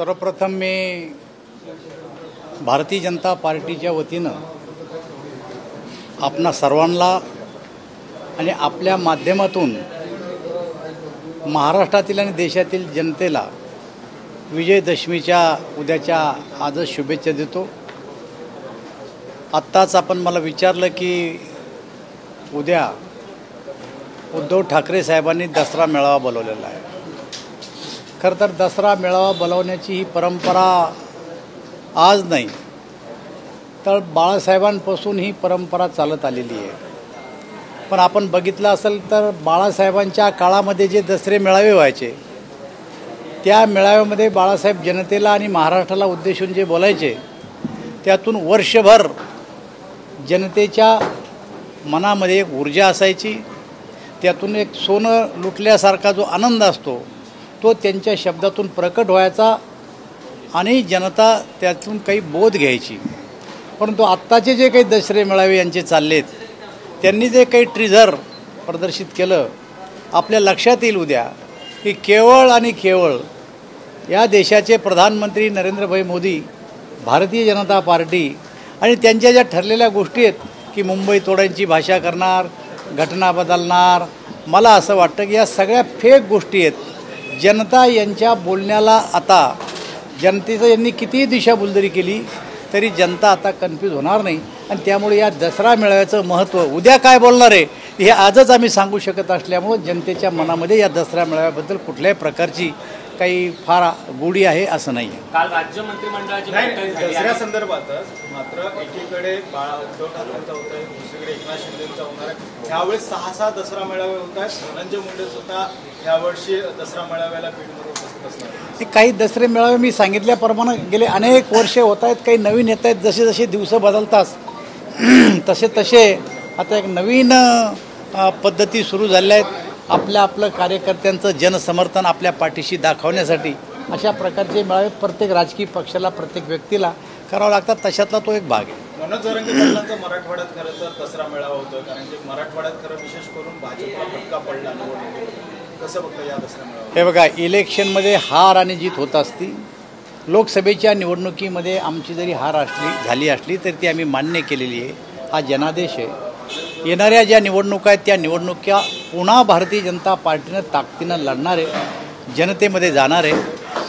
सर्वप्रथम मी भारतीय जनता पार्टीच्या वतीनं आपणा सर्वांना आणि आपल्या माध्यमातून महाराष्ट्रातील आणि देशातील जनतेला विजयदशमीच्या उद्याच्या आजच शुभेच्छा देतो। आत्ताच आपण मला विचारलं की उद्या उद्धव ठाकरे साहेबांनी दसरा मेळावा बोलवलेला आहे। खरं तर दसरा मेळावा बोलवण्याची ही परंपरा आज नाही तर बाळासाहेबांपासून ही परंपरा चालत आलेली आहे। पण आपण बघितलं असेल तर बाळासाहेबांच्या काळामध्ये जे दसरे मेळावे व्हायचे त्या मेळाव्यामध्ये बाळासाहेब जनतेला आणि महाराष्ट्राला उद्देशून जे बोलायचे त्यातून वर्षभर जनतेच्या मनामध्ये एक ऊर्जा असायची, त्यातून एक सोनं लुटल्यासारखा जो आनंद असतो तो त्यांच्या शब्दातून प्रकट व्हायचा आणि जनता त्यातून काही बोध घ्यायची। परंतु आत्ताचे जे काही दसरे मेळावे यांचे चाललेत त्यांनी जे काही ट्रिझर प्रदर्शित केलं आपल्या लक्षात येईल उद्या की केवळ आणि केवळ या देशाचे प्रधानमंत्री नरेंद्रभाई मोदी, भारतीय जनता पार्टी आणि त्यांच्या ज्या ठरलेल्या गोष्टी आहेत की मुंबई तोडांची भाषा करणार, घटना बदलणार, मला असं वाटतं की या सगळ्या फेक गोष्टी आहेत। जनता यांच्या बोलण्याला आता जनतेचं यांनी कितीही दिशाभूलदरी केली तरी जनता आता कन्फ्यूज होणार नाही आणि त्यामुळे या दसरा मेळाव्याचं महत्त्व उद्या काय बोलणार आहे हे आजच आम्ही सांगू शकत असल्यामुळे जनतेच्या मनामध्ये या दसरा मेळाव्याबद्दल कुठल्याही प्रकारची काही फार गोडी आहे असं नाही आहे। काल राज्य मंत्रिमंडळाची बैठक झाली दसऱ्या संदर्भातच मात्र एकीकडे उद्धव ठाकरेंचा होत आहे, दुसरीकडे एकनाथ शिंदेंचा होणार आहे। यावेळेस 6 दसरा मेळावे होत आहेत। धनंजय मुंडे सुद्धा यावर्षी दसरा मेळाव्याला बीडमध्ये उपस्थित असणार। काही दसरे मेळावे मी सांगितल्याप्रमाणे गेले अनेक वर्षे होत आहेत, काही नवीन येत आहेत। जसे जसे दिवस बदलतात तसे तसे आता एक नवीन पद्धती सुरू झाल्या आहेत। आपलं कार्यकर्त्यांचं जनसमर्थन आपल्या पाठीशी दाखवण्यासाठी अशा प्रकारचे मेळावे प्रत्येक राजकीय पक्षाला, प्रत्येक व्यक्तीला करावं लागतात। तशातला तो एक भाग आहे। मनोज जरांगे पाटलांचा मराठवाड्यात खरं तर दसरा मेळावा होतो, कारण की मराठवाड्यात खरं विशेष करून भाजपला फटका पडला निवडणुकीत। कसं बघतं या दसरा मेळावा? हे बघा, इलेक्शनमध्ये हार आणि जीत होत असती। लोकसभेच्या निवडणुकीमध्ये आमची जरी हार झाली असली तरी ती आम्ही मान्य केलेली आहे। हा जनादेश आहे। येणाऱ्या ज्या निवडणुका आहेत त्या निवडणुका पुन्हा भारतीय जनता पार्टीनं ताकदीनं लढणार आहे, जनतेमध्ये जाणार आहे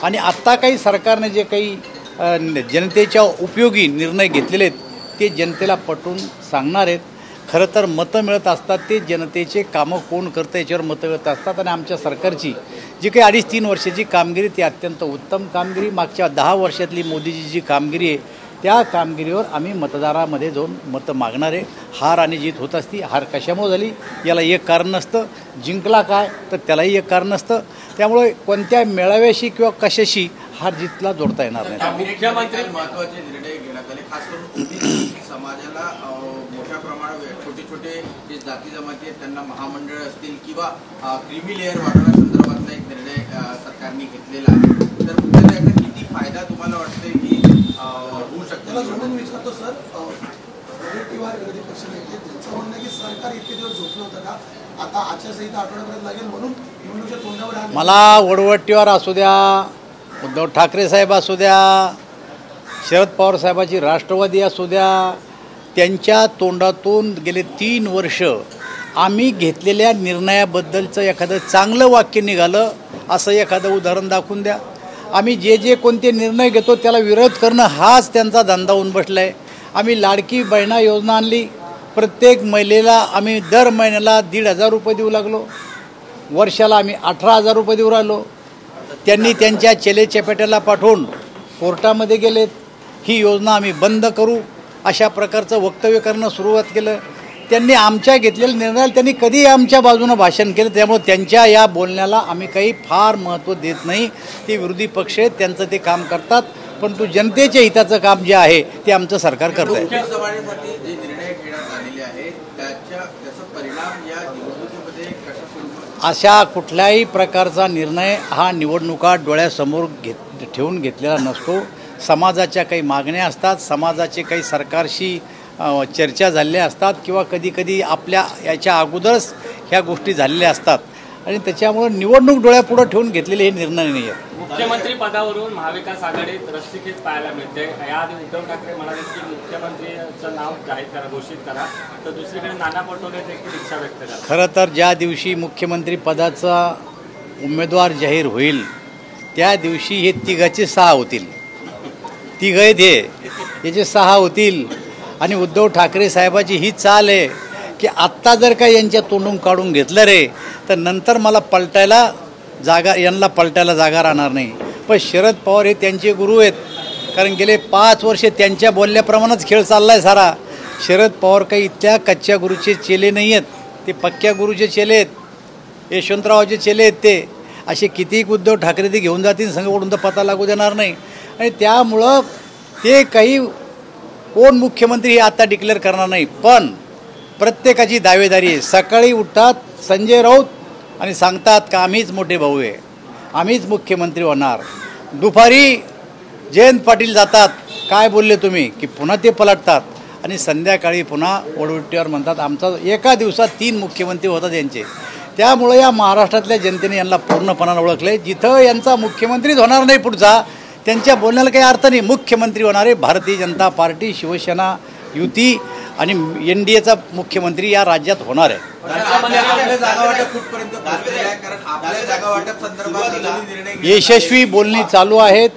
आणि आत्ता काही सरकारने जे काही जनतेच्या उपयोगी निर्णय घेतलेले आहेत ते जनतेला पटवून सांगणार आहेत। खरं तर मतं मिळत असतात ते जनतेचे कामं कोण करतं याच्यावर मतं मिळत असतात आणि आमच्या सरकारची जी काही 2.5-3 वर्षाची कामगिरी ती अत्यंत उत्तम कामगिरी, मागच्या 10 वर्षातली मोदीची जी कामगिरी आहे त्या कामगिरीवर आम्ही मतदारामध्ये जाऊन मतं मागणार आहे। हार आणि जीत होत असती। हार कशामुळे झाली याला एक कारण नसतं, जिंकला काय तर त्यालाही एक कारण नसतं। त्यामुळे कोणत्या मेळाव्याशी किंवा कशाशी हार जीतला जोडता येणार नाही। मुख्यमंत्री महत्त्वाचे निर्णय घेण्यात आले, खास करून समाजाला मोठ्या प्रमाणात छोटे जे जाती जमाती आहेत त्यांना महामंडळ असतील किंवा क्रीमी लेअर वाढवण्यासंदर्भातला एक निर्णय सरकारने घेतलेला आहे। तर त्याचा किती फायदा तुम्हाला वाटतंय की होऊ शकतो? त्याला जोडून विचारतो सर, वडेट्टीवार विरोधी पक्ष नेते त्यांचं म्हणणं आहे की सरकार इतके दिवस झोपलं होतं का, आता आचारसंहिता आठवड्यापर्यंत लागेल म्हणून निवडणुकीच्या तोंडावर मला वडवट्टीवार असू द्या, उद्धव ठाकरे साहेब असू द्या, शरद पवार साहेबाची राष्ट्रवादी असू द्या, त्यांच्या तोंडातून गेले 3 वर्ष आम्ही घेतलेल्या निर्णयाबद्दलचं एखादं चांगलं वाक्य निघालं असं एखादं उदाहरण दाखवून द्या। आम्ही जे कोणते निर्णय घेतो त्याला विरोध करणं हाच त्यांचा धंदा होऊन बसला आहे। आम्ही लाडकी बहिणा योजना आणली, प्रत्येक महिलेला आम्ही दर महिन्याला 1,500 रुपये देऊ लागलो, वर्षाला आम्ही 18,000 रुपये देऊ राहिलो। त्यांनी त्यांच्या चेलेचेपेट्याला पाठवून कोर्टामध्ये गेलेत, ही योजना आम्ही बंद करू अशा प्रकारचं वक्तव्य करणं सुरुवात केलं। त्यांनी आमच्या घेतलेल्या निर्णयाला त्यांनी कधी आमच्या बाजूनं भाषण केलं, त्यामुळे त्यांच्या या बोलण्याला आम्ही काही फार महत्त्व देत नाही। ते विरोधी पक्ष आहेत, त्यांचं ते काम करतात, परंतु जनतेच्या हिताचं काम जे आहे ते आमचं सरकार करत आहे। समाजासाठी जे निर्णय घेण्यात आलेले आहेत त्याचा परिणाम या निवडणुकीमध्ये कशा स्वरूपात? अशा कुठल्याही प्रकारचा निर्णय हा निवडणुका डोळ्यासमोर ठेवून घेतलेला नसतो। समाजाच्या काही मागण्या असतात, समाजाचे काही सरकारशी चर्चा झालेल्या असतात किंवा कधी कधी आपल्या याच्या अगोदरच ह्या गोष्टी झालेल्या असतात आणि त्याच्यामुळं निवडणूक डोळ्यापुढं ठेवून घेतलेले हे निर्णय नाही आहेत. मुख्यमंत्री पदावरून महाविकास आघाडीत रस्सीखेच पाहायला मिळते. याआधी उद्धव ठाकरे म्हणाले की मुख्यमंत्रीचं नाव जाहीर करा, घोषित करा, तर दुसरीकडे नाना पटोले देखील इच्छा व्यक्त करा. खरं तर ज्या दिवशी मुख्यमंत्री पदाचा उमेदवार जाहीर होईल त्या दिवशी हे तिघाचे 6 होतील. तिघ आहेत हे, याचे 6 होतील. आणि उद्धव ठाकरे साहेबाची ही चाल आहे की आत्ता जर का यांच्या तोंडून काढून घेतलं रे तर नंतर मला यांना पलटायला जागा राहणार नाही. पण शरद पवार हे त्यांचे गुरु आहेत, कारण गेले 5 वर्षे त्यांच्या बोलल्याप्रमाणेच खेळ चालला आहे सारा. शरद पवार काही इथल्या कच्च्या गुरुचे चेले नाही आहेत, ते पक्क्या गुरुचे चेले आहेत, यशवंतरावचे चेले आहेत. ते असे कितीक उद्धव ठाकरे ते घेऊन जातील संघ तर पता लागू देणार नाही. आणि त्यामुळं ते काही कोण मुख्यमंत्री हे आता डिक्लेअर करणार नाही. पण प्रत्येकाची दावेदारी आहे. सकाळी उठतात संजय राऊत आणि सांगतात का आम्हीच मोठे भाऊ आहे, आम्हीच मुख्यमंत्री होणार. दुपारी जयंत पाटील जातात, काय बोलले तुम्ही, की पुन्हा ते पलटतात. आणि संध्याकाळी पुन्हा ओढवट्टीवर म्हणतात आमचा एका दिवसात 3 मुख्यमंत्री होतात यांचे. त्यामुळे या महाराष्ट्रातल्या जनतेने यांना पूर्णपणाने ओळखले. जिथं यांचा मुख्यमंत्रीच होणार नाही पुढचा, त्यांच्या बोलण्याला काही अर्थ नाही. मुख्यमंत्री होणारे भारतीय जनता पार्टी, शिवसेना युती आणि NDAचा मुख्यमंत्री या राज्यात होणार आहे. यशस्वी बोलणी चालू आहेत.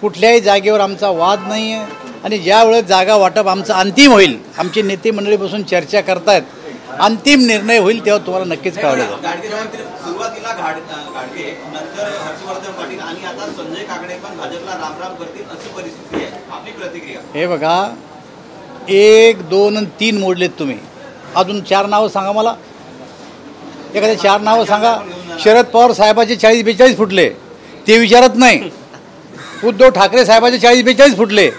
कुठल्याही जागेवर आमचा वाद नाही आहे. आणि ज्या वेळेस जागा वाटप आमचं अंतिम होईल, आमचे नेते मंडळी बसून चर्चा करतायत, अंतिम निर्णय होईल तेव्हा तुम्हाला नक्कीच कळलं जाईल. सुरुवातीला घाडगे, नंतर हर्षवर्धन पाटील आणि आता संजय काकडे पण भाजपला रामराम करतील अशी परिस्थिती आहे. आपली प्रतिक्रिया? हे बघा, 1, 2 आणि 3 मोडलेत तुम्ही. अजून 4 नावं सांगा मला. एखाद्या 4 नावं सांगा. शरद पवार साहेबाचे 40-42 फुटले, ते विचारत नाही. उद्धव ठाकरे साहेबाचे 40-42 फुटले,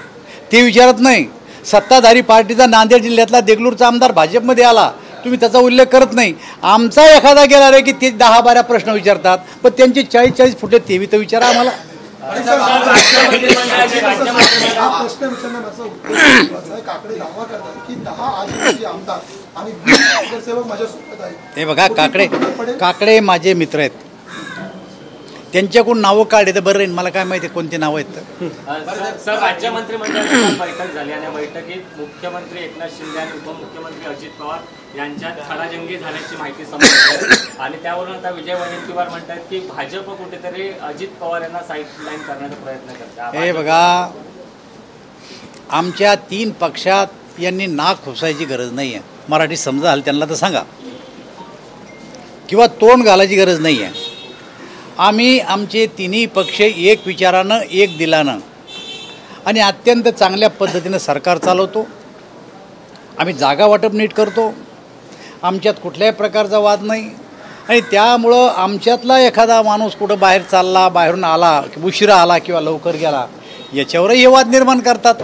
ते विचारत नाही. सत्ताधारी पार्टीचा नांदेड जिल्ह्यातला देगलूरचा आमदार भाजपमध्ये आला, तुम्ही त्याचा उल्लेख करत नाही. आमचा एखादा गेला रे की ते 10-12 प्रश्न विचारतात, पण त्यांचे 40-40 फुटले ते तर विचारा आम्हाला. हा प्रश्न विचारण्याचा उद्देश आहे. काकडे दावा करतात की 10 आदिवासी आमदार आणि 20 नगरसेवक माझ्या सोबत आहेत. हे बघा, काकडे माझे मित्र आहेत, त्यांच्याकडून नावं काढले तर बरं राहील. मला काय माहिती कोणती नावं आहेत. सर, राज्य मंत्रिमंडळाची बैठक झाली आणि बैठकीत मुख्यमंत्री एकनाथ शिंदे आणि उपमुख्यमंत्री अजित पवार यांच्यात खडाजंगी झाल्याची माहिती समोर येते. आणि त्यावरून आता विजय वडेट्टीवार म्हणतात की भाजप कुठेतरी अजित पवार यांना साईडलाईन करण्याचा प्रयत्न करते. हे बघा, आमच्या 3 पक्षात यांनी नाक खुपसायची गरज नाही आहे. मराठी समजाल त्यांना तर सांगा, किंवा तोंड घालायची गरज नाही आहे. आम्ही आमचे 3ही पक्ष एक विचारानं, एक दिलानं आणि अत्यंत चांगल्या पद्धतीनं सरकार चालवतो. आम्ही जागा वाटप नीट करतो. आमच्यात कुठल्याही प्रकारचा वाद नाही. आणि त्यामुळं आमच्यातला एखादा माणूस कुठं बाहेर चालला, बाहेरून आला, उशिरा आला किंवा लवकर गेला, याच्यावरही हे वाद निर्माण करतात.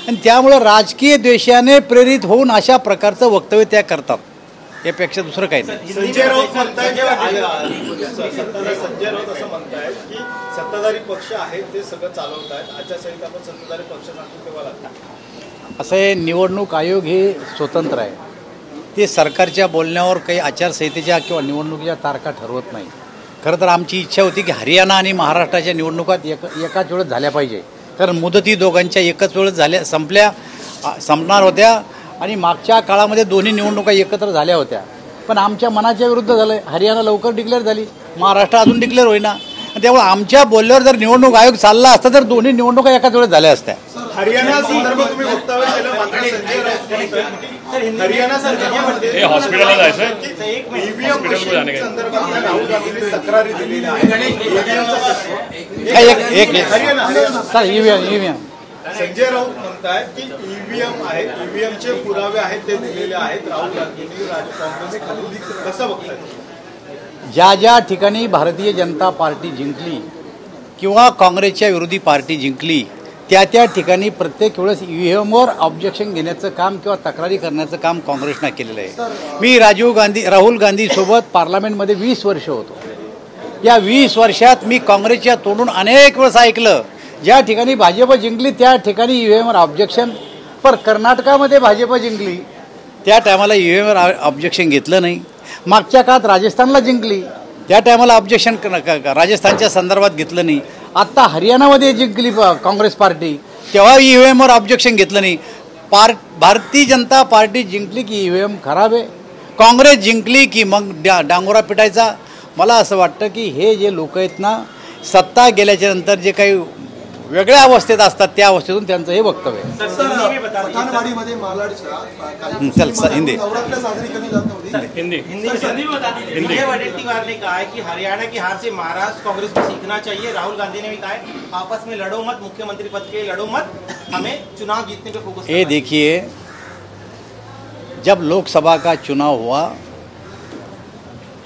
आणि त्यामुळं राजकीय द्वेषाने प्रेरित होऊन अशा प्रकारचं वक्तव्य त्या करतात. यापेक्षा दुसरं काही नाही. संजय राऊत म्हणतायत असं म्हणतायत की सत्ताधारी पक्ष आहेत ते सगळं चालवत आहेत. आचारसंहिता आपण सत्ताधारी पक्ष सांगतो तेव्हा लागतात. असं आहे, निवडणूक आयोग हे स्वतंत्र आहे. ते सरकारच्या बोलण्यावर काही आचारसंहितेच्या किंवा निवडणुकीच्या तारखा ठरवत नाही. खरं तर आमची इच्छा होती की हरियाणा आणि महाराष्ट्राच्या निवडणुकात एकाच वेळेस झाल्या पाहिजे, कारण मुदती दोघांच्या एकच वेळेस संपणार होत्या. आणि मागच्या काळामध्ये दोन्ही निवडणुका एकत्र झाल्या होत्या, पण आमच्या मनाच्या विरुद्ध झालं. हरियाणा लवकर डिक्लेअर झाली, महाराष्ट्र अजून डिक्लेअर होईना. त्यामुळे आमच्या बोलल्यावर जर निवडणूक आयोग चालला असता तर दोन्ही निवडणुका एकाच वेळेस झाल्या असत्या. हरियाणा संदर्भात तुम्ही वक्तव्य केलं, मात्र संजय राऊत हरियाणा सरकारमध्ये हॉस्पिटलला जायचं, ईव्हीएम मशीन संदर्भात राहुल गांधींनी तक्रारी दिलेली आहे. ईव्हीएम संजय राऊत म्हणतायत की ईव्हीएम आहेत, ईव्हीएमचे पुरावे आहेत ते दिलेले आहेत राहुल गांधींनी काँग्रेसने. कसं बघताय? ज्या ज्या ठिकाणी भारतीय जनता पार्टी जिंकली किंवा काँग्रेसच्या विरोधी पार्टी जिंकली त्या ठिकाणी प्रत्येक वेळेस ईव्हीएमवर ऑब्जेक्शन घेण्याचं काम किंवा तक्रारी करण्याचं काम काँग्रेसनं केलेलं आहे. मी राहुल गांधीसोबत पार्लमेंटमध्ये 20 वर्ष होतो. या 20 वर्षात मी काँग्रेसच्या तोंडून अनेक वेळेस ऐकलं, ज्या ठिकाणी भाजप जिंकली त्या ठिकाणी ईव्हीएमवर ऑब्जेक्शन. पण कर्नाटकामध्ये भाजप जिंकली त्या टायमाला ईव्हीएमवर ऑब्जेक्शन घेतलं नाही. मागच्या काळात राजस्थानला जिंकली त्या टायमाला ऑब्जेक्शन राजस्थानच्या संदर्भात घेतलं नाही. आत्ता हरियाणामध्ये जिंकली काँग्रेस पार्टी, तेव्हा EVMवर ऑब्जेक्शन घेतलं नाही. भारतीय जनता पार्टी जिंकली की EVM खराब आहे, काँग्रेस जिंकली की मग डांगोरा पिटायचा. मला असं वाटतं की हे जे लोक आहेत ना, सत्ता गेल्याच्या नंतर जे काही वेगळ्या अवस्थेत असतात त्या अवस्थेतून त्यांचं हे वक्तव्य आहे. पठाणवाडीमध्ये मालाडच्या काही चल, मुस्लिमांना हिंदी. नवरात्र साजरी केली जात होती. विजय वडेट्टीवार ने कहा है कि हरियाणा की हार से महाराष्ट्र कांग्रेस को सीखना चाहिए. राहुल गांधी ने भी कहा है आपस में लड़ो मत, मुख्यमंत्री पद के लड़ो मत, हमें चुनाव जीतने पे फोकस करना है. देखिए, जब लोकसभा का चुनाव हुआ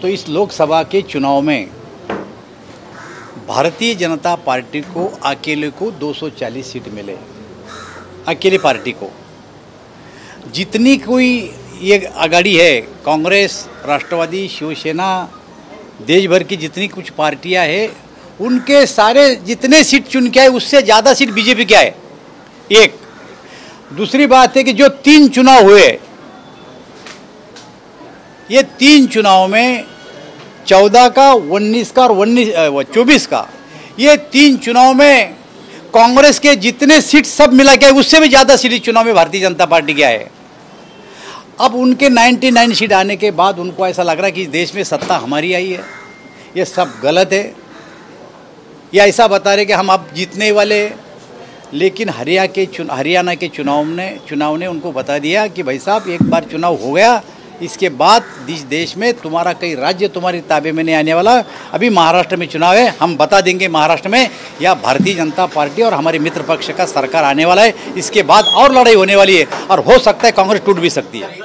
तो इस लोकसभा के चुनाव में भारतीय जनता पार्टी को अकेले को 240 सीट मिले. अकेली पार्टी को जितनी कोई ये आघाड़ी है, कांग्रेस, राष्ट्रवादी, शिवसेना, देश भर की जितनी कुछ पार्टियां हैं, उनके सारे जितने सीट चुन के आए उससे ज़्यादा सीट बीजेपी के आए. एक दूसरी बात है कि जो 3 चुनाव हुए, ये 3 चुनाव में 14 का, 19 का और 24 का, ये 3 चुनाव में कांग्रेस के जितने सीट सब मिला के उससे भी ज़्यादा सीट चुनाव में भारतीय जनता पार्टी के आए. अब उनके 99 सीट आने के बाद उनको ऐसा लग रहा है कि देश में सत्ता हमारी आई है. ये सब गलत है. ये ऐसा बता रहे कि हम अब जीतने वाले, लेकिन हरियाणा के चुनाव ने उनको बता दिया कि भाई साहब एक बार चुनाव हो गया, इसके बाद इस देश में तुम्हारा कई राज्य तुम्हारी ताबे में नहीं आने वाला. अभी महाराष्ट्र में चुनाव है, हम बता देंगे महाराष्ट्र में या भारतीय जनता पार्टी और हमारे मित्र पक्ष का सरकार आने वाला है. इसके बाद और लड़ाई होने वाली है और हो सकता है कांग्रेस टूट भी सकती है.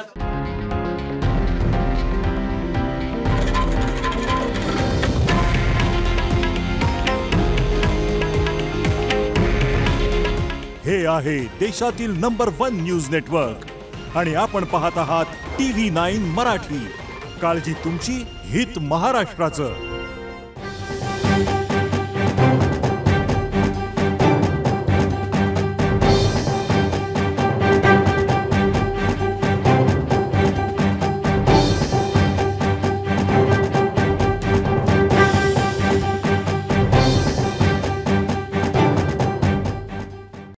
हे आहे देशातील नंबर 1 न्यूज नेटवर्क आणि आपण पाहत आहात TV9 मराठी. काळजी तुमची, हित महाराष्ट्राचं.